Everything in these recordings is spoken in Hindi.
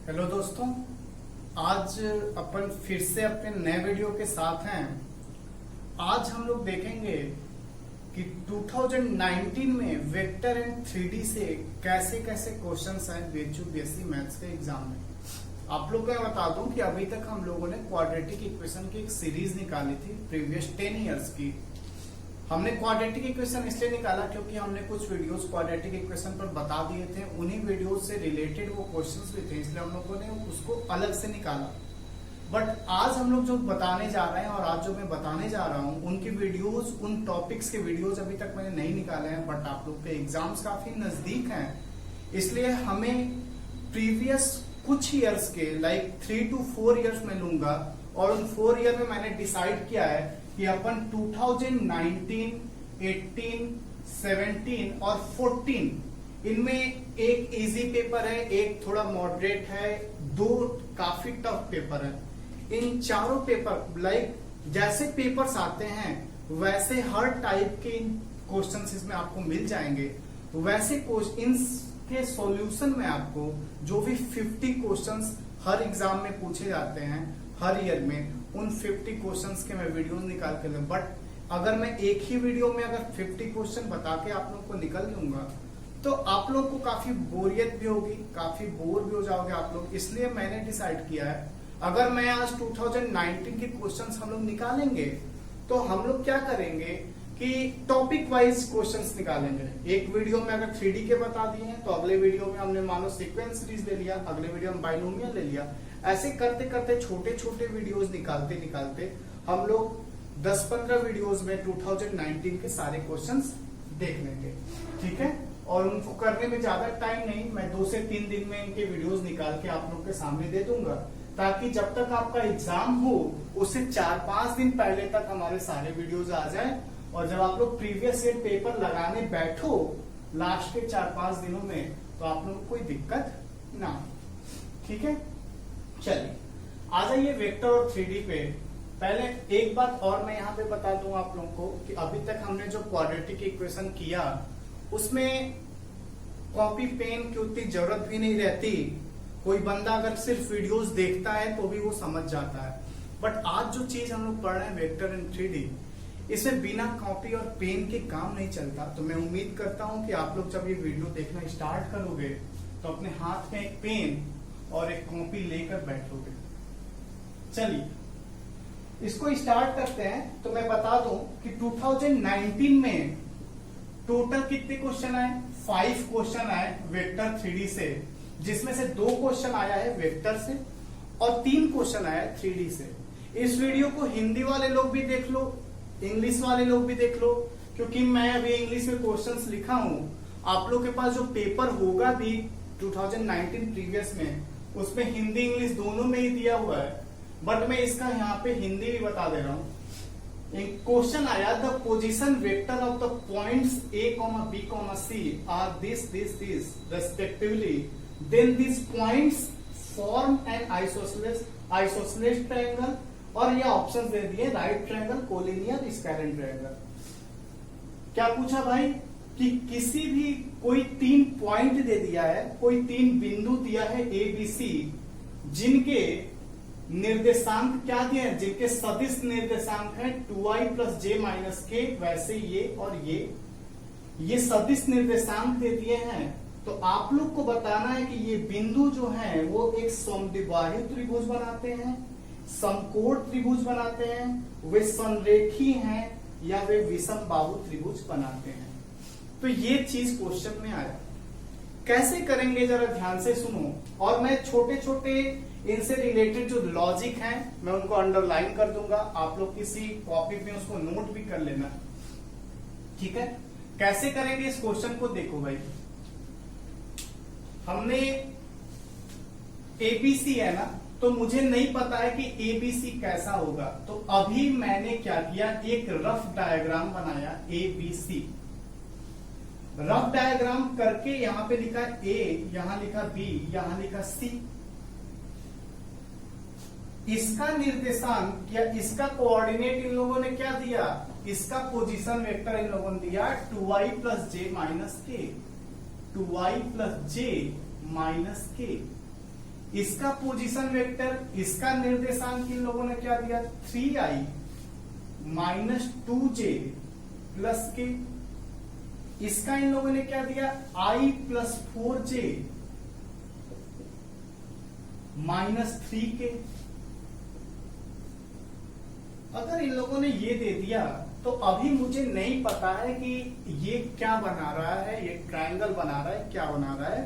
हेलो दोस्तों, आज अपन फिर से अपने नए वीडियो के साथ हैं। आज हम लोग देखेंगे कि 2019 में वेक्टर एंड 3D से कैसे कैसे क्वेश्चंस आए बीएससी मैथ्स के एग्जाम में। आप लोग को मैं बता दूं कि अभी तक हम लोगों ने क्वाड्रेटिक इक्वेशन की एक सीरीज निकाली थी प्रीवियस 10 इयर्स की। हमने क्वाड्रेटिक इक्वेशन इसलिए निकाला क्योंकि हमने कुछ वीडियोस क्वाड्रेटिक इक्वेशन पर बता दिए थे, उन्हीं वीडियोस से रिलेटेड वो क्वेश्चंस भी थे, इसलिए हम लोगों ने उसको अलग से निकाला। बट आज हम लोग जो बताने जा रहे हैं और आज जो मैं बताने जा रहा हूं उनकी वीडियोस, उन टॉपिक्स के वीडियोस अभी तक मैंने नहीं निकाले हैं। बट आप लोग के एग्जाम्स काफी नजदीक हैं, इसलिए हमें प्रीवियस कुछ ईयर्स के लाइक 3 to 4 ईयर्स में लूंगा और उन 4 ईयर में मैंने डिसाइड किया है कि अपन 2019, 18, 17 और 14 इनमें एक इजी पेपर है, एक थोड़ा मॉडरेट है, दो काफी टफ पेपर है। इन चारों पेपर लाइक जैसे पेपर्स आते हैं वैसे हर टाइप के क्वेश्चंस इसमें आपको मिल जाएंगे। वैसे इनके सॉल्यूशन में आपको जो भी 50 क्वेश्चंस हर एग्जाम में पूछे जाते हैं हर ईयर में, उन 50 क्वेश्चंस के मैं वीडियो निकाल के लूं। बट अगर मैं एक ही वीडियो में अगर 50 क्वेश्चन बता के आप लोग को निकल लूंगा तो आप लोग को काफी बोरियत भी होगी, काफी बोर भी हो जाओगे आप लोग। इसलिए मैंने डिसाइड किया है अगर मैं आज 2019 के क्वेश्चंस हम लोग निकालेंगे तो हम लोग क्या करेंगे कि टॉपिक वाइज क्वेश्चंस निकालेंगे। एक वीडियो में अगर 3D के बता दिए हैं तो अगले वीडियो में हमने मानो सीक्वेंस सीरीज ले लिया, अगले वीडियो में बाइनोमियल ले लिया। ऐसे करते करते छोटे छोटे वीडियोस निकालते निकालते हम लोग 10-15 वीडियोस में 2019 के सारे क्वेश्चंस देख लेंगे, ठीक है। और उनको करने में ज्यादा टाइम नहीं, मैं 2 से 3 दिन में इनके वीडियोस निकाल के आप लोग के सामने दे दूंगा, ताकि जब तक आपका एग्जाम हो उससे 4-5 दिन पहले तक हमारे सारे वीडियोस आ जाए। और जब आप लोग प्रीवियस ईयर पेपर लगाने बैठो लास्ट के 4-5 दिनों में तो आप लोग को कोई दिक्कत ना हो, ठीक है। चलिए आ जाइए वेक्टर और 3D पे। पहले एक बात और मैं यहाँ पे बता दूं आप लोगों को कि अभी तक हमने जो क्वाड्रेटिक इक्वेशन किया उसमें कॉपी पेन की उतनी जरूरत भी नहीं रहती। कोई बंदा अगर सिर्फ वीडियोस देखता है तो भी वो समझ जाता है। बट आज जो चीज हम लोग पढ़ रहे हैं वेक्टर एंड 3D, इसमें बिना कॉपी और पेन के काम नहीं चलता। तो मैं उम्मीद करता हूं कि आप लोग जब ये वीडियो देखना स्टार्ट करोगे तो अपने हाथ में एक पेन और एक कॉपी लेकर बैठोगे। चलिए इसको स्टार्ट करते हैं। तो मैं बता दूं कि 2019 में टोटल कितने क्वेश्चन आए? 5 क्वेश्चन आए वेक्टर 3D से, जिसमें से 2 क्वेश्चन आया है वेक्टर से और 3 क्वेश्चन आया है 3D से। इस वीडियो को हिंदी वाले लोग भी देख लो, इंग्लिश वाले लोग भी देख लो, क्योंकि मैं अभी इंग्लिश में क्वेश्चंस लिखा हूं। आप लोग के पास जो पेपर होगा भी 2019 प्रीवियस में, उसमें हिंदी इंग्लिश दोनों में ही दिया हुआ है। बट मैं इसका यहाँ पे हिंदी भी बता दे रहा हूं। एक क्वेश्चन आया, the position vector of the points A, B, C are this respectively, then this points form an isosceles triangle, और ये ऑप्शन दे दिए right triangle, collinear, square triangle. क्या पूछा भाई कि किसी भी कोई 3 पॉइंट दे दिया है, कोई 3 बिंदु दिया है ABC, जिनके निर्देशांक क्या दिए हैं, जिनके सदिश निर्देशांक है 2i + j - k, वैसे ये और ये सदिश निर्देशांक दे दिए हैं। तो आप लोग को बताना है कि ये बिंदु जो है वो एक समद्विबाहु त्रिभुज बनाते हैं, समकोण त्रिभुज बनाते हैं, वे संरेखी हैं या वे विषम बाहु त्रिभुज बनाते हैं। तो ये चीज क्वेश्चन में आया। कैसे करेंगे जरा ध्यान से सुनो। और मैं छोटे छोटे इनसे रिलेटेड जो लॉजिक हैं मैं उनको अंडरलाइन कर दूंगा, आप लोग किसी कॉपी में उसको नोट भी कर लेना, ठीक है। कैसे करेंगे इस क्वेश्चन को देखो भाई। हमने ABC है ना, तो मुझे नहीं पता है कि ABC कैसा होगा। तो अभी मैंने क्या किया, एक रफ डायग्राम बनाया ABC। रफ डायग्राम करके यहां पे लिखा A, यहां लिखा B, यहां लिखा C। इसका निर्देशांक या इसका कोऑर्डिनेट इन लोगों ने क्या दिया, इसका पोजीशन वेक्टर इन लोगों ने दिया 2i + j - k, 2i + j - k। इसका पोजीशन वेक्टर, इसका निर्देशांक इन लोगों ने क्या दिया, 3i माइनस 2j प्लस के, इसका इन लोगों ने क्या दिया, i plus 4j minus 3k। अगर इन लोगों ने ये दे दिया तो अभी मुझे नहीं पता है कि ये क्या बना रहा है, ये ट्रायंगल बना रहा है, क्या बना रहा है,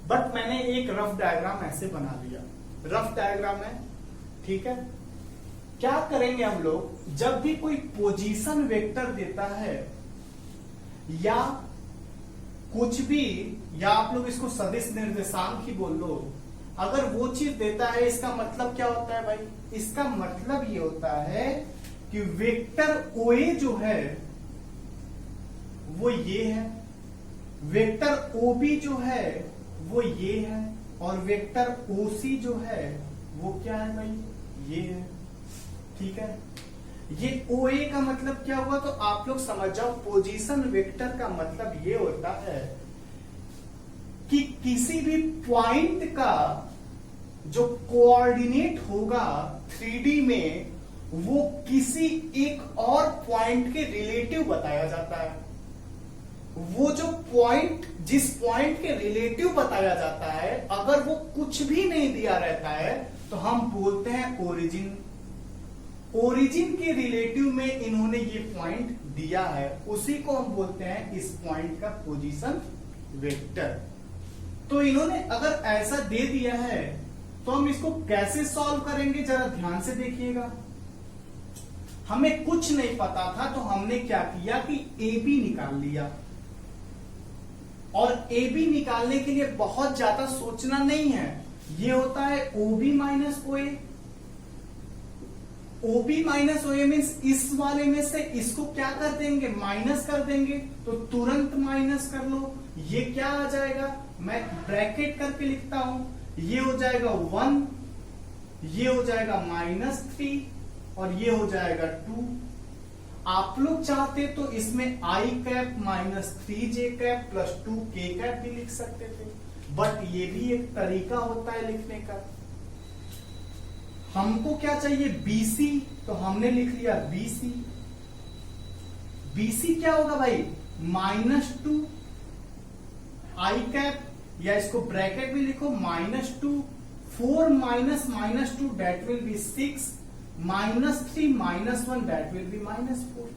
बट मैंने एक रफ डायग्राम ऐसे बना लिया, रफ डायग्राम है, ठीक है। क्या करेंगे हम लोग, जब भी कोई पोजीशन वेक्टर देता है या कुछ भी, या आप लोग इसको सदिश निर्देशांक ही बोल लो, अगर वो चीज देता है, इसका मतलब क्या होता है भाई, इसका मतलब ये होता है कि वेक्टर OA जो है वो ये है, वेक्टर OB जो है वो ये है, और वेक्टर OC जो है वो क्या है भाई, ये है, ठीक है। ये OA का मतलब क्या हुआ, तो आप लोग समझ जाओ, पोजीशन वेक्टर का मतलब ये होता है कि किसी भी पॉइंट का जो कोऑर्डिनेट होगा 3D में, वो किसी एक और पॉइंट के रिलेटिव बताया जाता है। वो जो पॉइंट, जिस पॉइंट के रिलेटिव बताया जाता है, अगर वो कुछ भी नहीं दिया रहता है तो हम बोलते हैं ओरिजिन। ओरिजिन के रिलेटिव में इन्होंने ये पॉइंट दिया है, उसी को हम बोलते हैं इस पॉइंट का पोजीशन वेक्टर। तो इन्होंने अगर ऐसा दे दिया है तो हम इसको कैसे सॉल्व करेंगे, जरा ध्यान से देखिएगा। हमें कुछ नहीं पता था तो हमने क्या किया कि AB निकाल लिया, और AB निकालने के लिए बहुत ज्यादा सोचना नहीं है, ये होता है OB minus OA। OB minus OA means इस वाले में से इसको क्या कर देंगे, माइनस कर देंगे, तो तुरंत माइनस कर लो। ये क्या आ जाएगा, मैं ब्रैकेट करके लिखता हूं, ये हो जाएगा 1, ये हो जाएगा -3, और ये हो जाएगा 2। आप लोग चाहते तो इसमें i cap minus 3j cap plus 2k cap भी लिख सकते थे, बट ये भी एक तरीका होता है लिखने का। हमको क्या चाहिए, BC, तो हमने लिख लिया BC। BC क्या होगा भाई, -2 i कैप, या इसको ब्रैकेट में लिखो -2, 4 minus -2 that will B 6, -3 -1 that will B -4।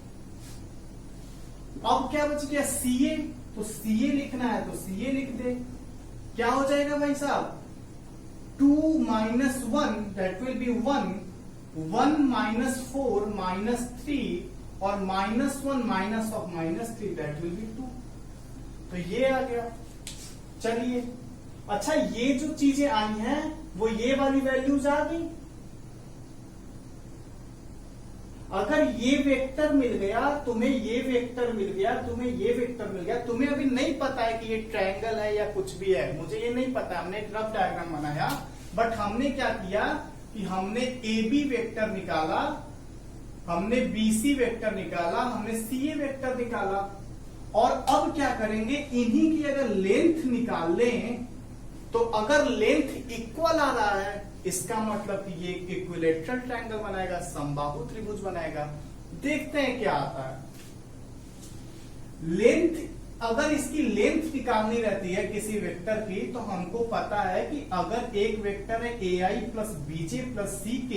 अब क्या बच गया, CA, तो CA लिखना है तो CA लिख दे। क्या हो जाएगा भाई साहब, 2 minus 1 that will B 1, 1 minus 4 -3, और -1 minus of -3 that will be 2। तो ये आ गया। चलिए, अच्छा ये जो चीजें आई हैं वो ये वाली वैल्यूज आ गई। अगर ये वेक्टर मिल गया तुम्हें, ये वेक्टर मिल गया तुम्हें, ये वेक्टर मिल गया, तुम्हें अभी नहीं पता है कि ये ट्रायंगल है या कुछ भी है, मुझे ये नहीं पता, हमने एक रफ डायग्राम बनाया, बट हमने क्या किया कि हमने AB वेक्टर निकाला, हमने BC वेक्टर निकाला, हमने CA वेक्टर निकाला, और अब क्या करेंगे, इन्हीं की अगर लेंथ निकाल लें, तो अगर लेंथ इक्वल आ रहा है, इसका मतलब कि ये इक्विलेटरल ट्रायंगल बनाएगा, समबाहु त्रिभुज बनाएगा। देखते हैं क्या आता है। लेंथ, अगर इसकी लेंथ निकालनी रहती है किसी वेक्टर की, तो हमको पता है कि अगर एक वेक्टर है AI plus BJ plus CK,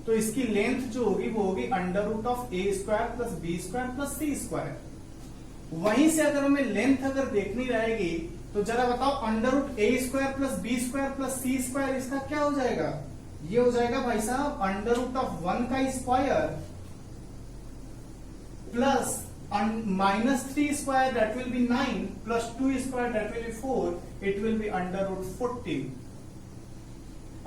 तो इसकी लेंथ जो होगी वो होगी √A² plus B² plus C²। वहीं से अगर हमें लेंथ अगर देखनी रहेगी तो जरा बताओ, √A² plus B² plus C², इसका क्या हो जाएगा, ये हो जाएगा भाई साहब √1 का square plus -3² that will B 9 plus 2² that will B 4, it will B √14।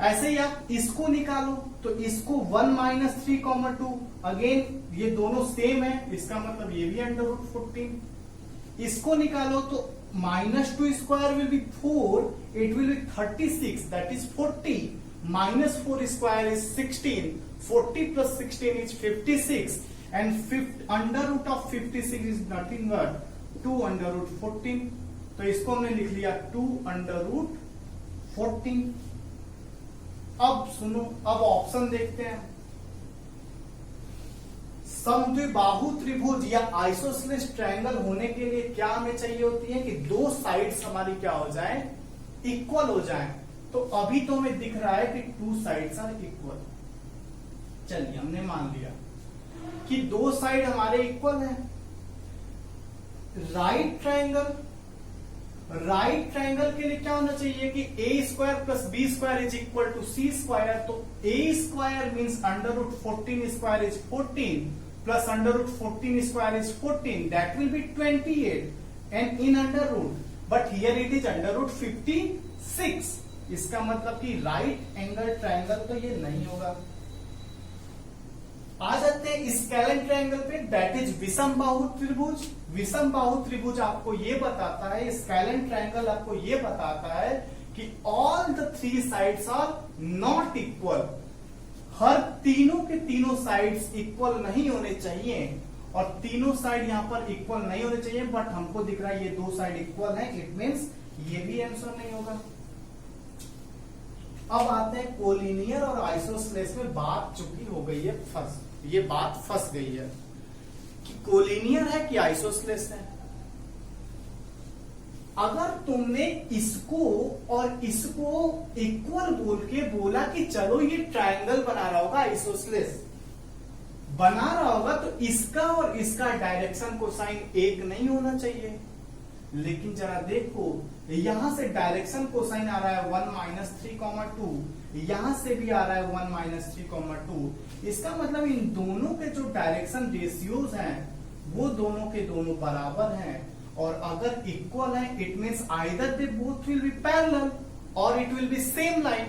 ऐसे ही आप इसको निकालो, तो इसको 1 - 3, 2, अगेन ये दोनों सेम है, इसका मतलब ये भी √14। इसको निकालो तो -2² will be 4, it will be 36, that is 40, -4² is 16, 40 plus 16 is 56, and √56 is nothing but 2 √14। तो इसको हमने लिख लिया 2 √14। अब सुनो, अब ऑप्शन देखते हैं। समद्विबाहु त्रिभुज या आइसोसेलेस ट्रायंगल होने के लिए क्या हमें चाहिए होती है कि दो साइड्स हमारी क्या हो जाए, इक्वल हो जाए। तो अभी तो हमें दिख रहा है कि टू साइड्स आर इक्वल। चलिए हमने मान लिया कि दो साइड हमारे इक्वल है। राइट ट्रायंगल के लिए क्या होना चाहिए कि a square plus B square is equal to C square. तो a square means under root 14 square is 14 plus under root 14 square is 14, that will be 28 and in under root, but here it is under root 56। इसका मतलब कि राइट एंगल ट्रायंगल तो ये नहीं होगा। आ जाते हैं स्केलेन ट्रायंगल पे, दैट इज विषम बाहु त्रिभुज। विषम बाहु त्रिभुज आपको ये बताता है, स्केलेन ट्रायंगल आपको ये बताता है कि all the three sides are not equal. हर तीनों के तीनों साइड्स इक्वल नहीं होने चाहिए, और तीनों साइड यहां पर इक्वल नहीं होने चाहिए, बट हमको दिख रहा है ये दो साइड इक्वल है, इट मीन्स ये भी आंसर नहीं होगा। अब आते हैं कोलिनियर और आइसोसेलेस में बात चुकी हो गई है, ये बात फंस गई है कि कोलिनियर है कि आइसोसेलेस है। अगर तुमने इसको और इसको इक्वल बोल के बोला कि चलो ये ट्रायंगल बना रहा होगा, आइसोसेलेस बना रहा होगा, तो इसका और इसका डायरेक्शन कोसाइन एक नहीं होना चाहिए। लेकिन जरा देखो, यहां से डायरेक्शन कोसाइन आ रहा है 1 - 3, 2, यहां से भी आ रहा है 1 - 3, 2। इसका मतलब इन दोनों के जो डायरेक्शन रेशियोज हैं वो दोनों के दोनों बराबर हैं, और अगर इक्वल है it means either they both will be parallel और it will be same line.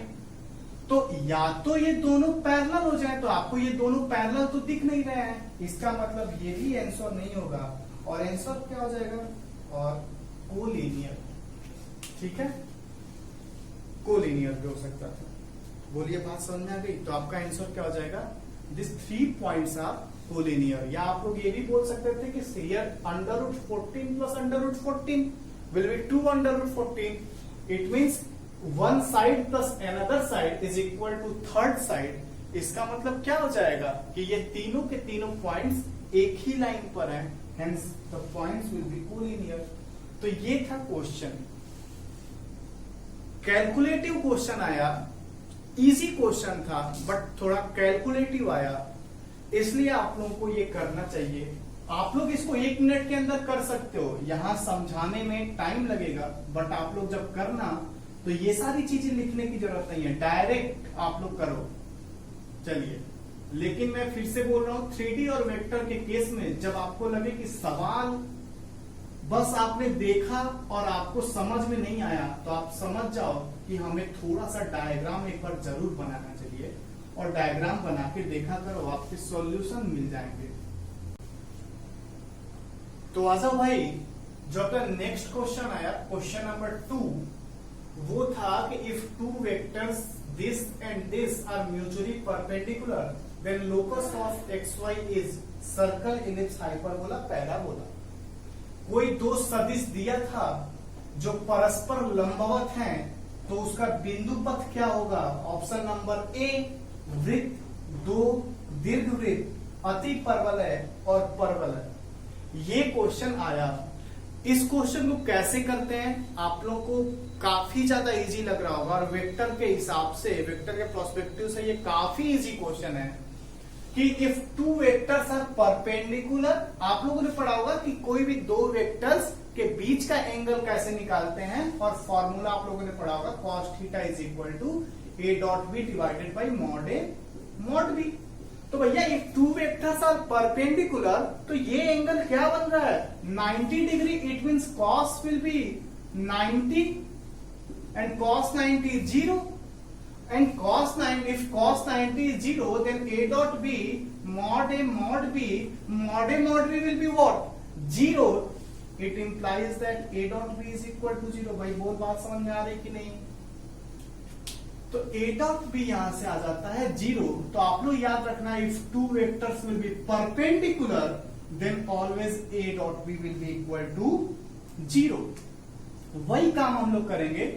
तो या तो ये दोनों पैरेलल हो जाए, तो आपको ये दोनों पैरेलल तो दिख नहीं रहे हैं, इसका मतलब ये भी आंसर नहीं होगा, और आंसर क्या हो जाएगा, और कोलिनियर। ठीक है, कोलिनियर भी हो सकता था। बोलिए बात समझ में आ गई? तो आपका आंसर क्या हो जाएगा, दिस 3 पॉइंट्स आर कोलिनियर। या आप लोग ये भी बोल सकते थे कि here under root 14 plus under root 14 will be 2 under root 14। It means one side plus another side is equal to third side. इसका मतलब क्या हो जाएगा कि ये तीनों के तीनों पॉइंट्स एक ही लाइन पर हैं, hence the points will be collinear. तो ये था क्वेश्चन। कैलकुलेटिव क्वेश्चन आया, इजी क्वेश्चन था बट थोड़ा कैलकुलेटिव आया, इसलिए आप लोगों को ये करना चाहिए। आप लोग इसको 1 मिनट के अंदर कर सकते हो, यहां समझाने में टाइम लगेगा, बट आप लोग जब करना तो ये सारी चीजें लिखने की जरूरत नहीं है, डायरेक्ट आप लोग करो। चलिए, लेकिन मैं फिर से बोल रहा हूं, 3D और वेक्टर के केस में जब आपको लगे कि सवाल बस आपने देखा और आपको समझ में नहीं आया, तो आप समझ जाओ कि हमें थोड़ा सा डायग्राम एक बार जरूर बनाना चाहिए, और डायग्राम बना के देखा करो, आपके सॉल्यूशन मिल जाएंगे। तो आजा भाई, जो अपना नेक्स्ट क्वेश्चन आया, क्वेश्चन नंबर 2, वो था कि if two vectors this and this are mutually perpendicular then locus of xy is circle ellipse hyperbola parabola. कोई दो सदिश दिया था जो परस्पर लंबवत हैं, तो उसका बिंदु पथ क्या होगा? ऑप्शन नंबर ए वृत्त, 2 दीर्घवृत्त, अति परवलय और परवलय। ये क्वेश्चन आया। इस क्वेश्चन को कैसे करते हैं आप लोग को काफी ज्यादा इजी लग रहा होगा, और वेक्टर के हिसाब से, वेक्टर के प्रोस्पेक्टिव से ये काफी इजी क्वेश्चन है कि if two vectors are perpendicular, आप लोगों ने पढ़ा होगा कि कोई भी दो वेक्टर्स के बीच का एंगल कैसे निकालते हैं, और फॉर्मूला आप लोगों ने पढ़ा होगा cos theta is equal to a dot B divided by mod A mod B. तो भैया if two vectors are perpendicular, तो ये एंगल क्या बन रहा है? 90 degree. It means cos will be 90 and cos 90 is 0, and if cos 90 is 0, then a dot b mod a mod b will be what? 0. It implies that a dot b is equal to 0. भाई बोल बात समझ में आ रही कि नहीं? तो a dot b यहां से आ जाता है 0। तो आप लोग याद रखना, if two vectors will be perpendicular, then always a dot b will be equal to 0. वही काम हम लोग करेंगे।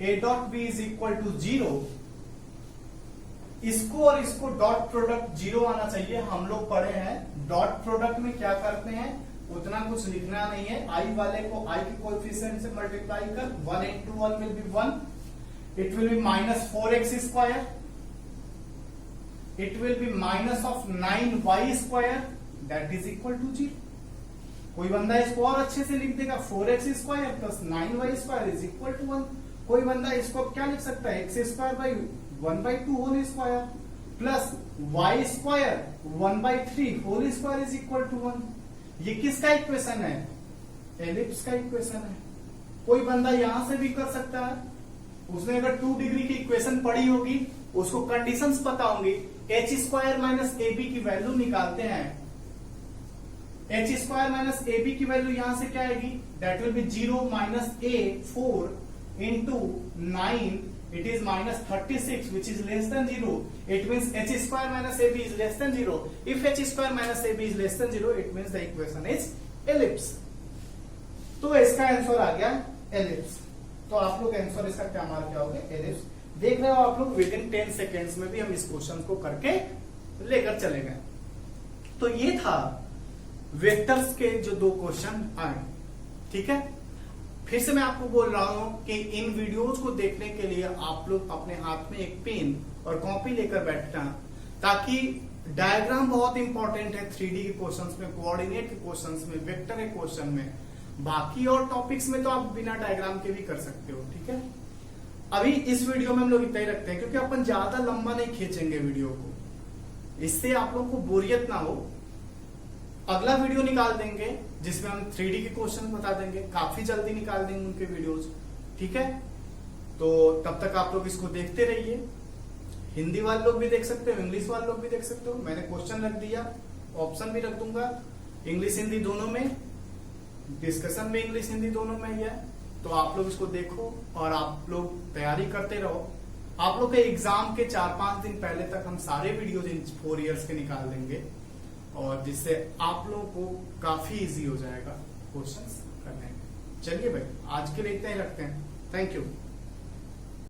a dot b is equal to 0, इसको और इसको डॉट प्रोडक्ट 0 आना चाहिए। हम लोग पढ़े हैं डॉट प्रोडक्ट में क्या करते हैं, उतना कुछ लिखना नहीं है। आई वाले को आई के कोएफिशिएंट से मल्टीप्लाई कर, 1 into 1 will be 1, it will be minus 4x square, it will be minus of 9y square that is equal to 0। कोई बंदा इसको और अच्छे से लिख देगा, 4x square plus 9y square is equal to 1। कोई बंदा इसको क्या लिख सकता है, x square by 1/2 whole square plus y square 1/3 whole square is equal to 1। ये किसका इक्वेशन है, एलिप्स का इक्वेशन है। कोई बंदा यहां से भी कर सकता है, उसने अगर 2 डिग्री की इक्वेशन पढ़ी होगी, उसको कंडीशंस पता होंगी। H square minus A B की वैल्यू निकालते हैं, H square minus A B की वैल्यू यहां से क्या आएगी, that will be 0 minus A 4 into 9, it is minus 36 which is less than 0. It means h square minus ab is less than 0. If h square minus ab is less than 0, it means the equation is ellipse। तो इसका आंसर आ गया ellipse। तो आप लोग आंसर इसका क्या मार्क क्या होगा, ellipse। देख रहे हो आप लोग, विद इन 10 सेकेंड्स में भी हम इस क्वेश्चन को करके लेकर चले गए। तो ये था वेक्टर्स के जो 2 क्वेश्चन आए, ठीक है। फिर से मैं आपको बोल रहा हूं कि इन वीडियोस को देखने के लिए आप लोग अपने हाथ में एक पेन और कॉपी लेकर बैठना, ताकि डायग्राम बहुत इंपॉर्टेंट है 3D के क्वेश्चंस में, कोऑर्डिनेट के क्वेश्चंस में, वेक्टर के क्वेश्चन में। बाकी और टॉपिक्स में तो आप बिना डायग्राम के भी कर सकते हो, ठीक है। अभी इस वीडियो में हम लोग इतना ही रखते हैं, क्योंकि अपन ज्यादा लंबा नहीं खींचेंगे वीडियो को, इससे आप लोग को बोरियत ना हो। अगला वीडियो निकाल देंगे जिसमें हम 3D के क्वेश्चन बता देंगे, काफी जल्दी निकाल देंगे उनके वीडियोस, ठीक है। तो तब तक आप लोग इसको देखते रहिए। हिंदी वाले लोग भी देख सकते हो, इंग्लिश वाले लोग भी देख सकते हो। मैंने क्वेश्चन रख दिया, ऑप्शन भी रख दूंगा, इंग्लिश हिंदी दोनों में, डिस्कशन में इंग्लिश हिंदी दोनों में ही है। तो आप लोग इसको देखो और आप लोग तैयारी करते रहो। आप लोग के एग्जाम के 4-5 दिन पहले तक हम सारे वीडियो इन 4 ईयर्स के निकाल देंगे, और जिससे आप लोगों को काफी इजी हो जाएगा क्वेश्चंस करने में। चलिए भाई, आज के लिए इतना ही रखते हैं। Thank you.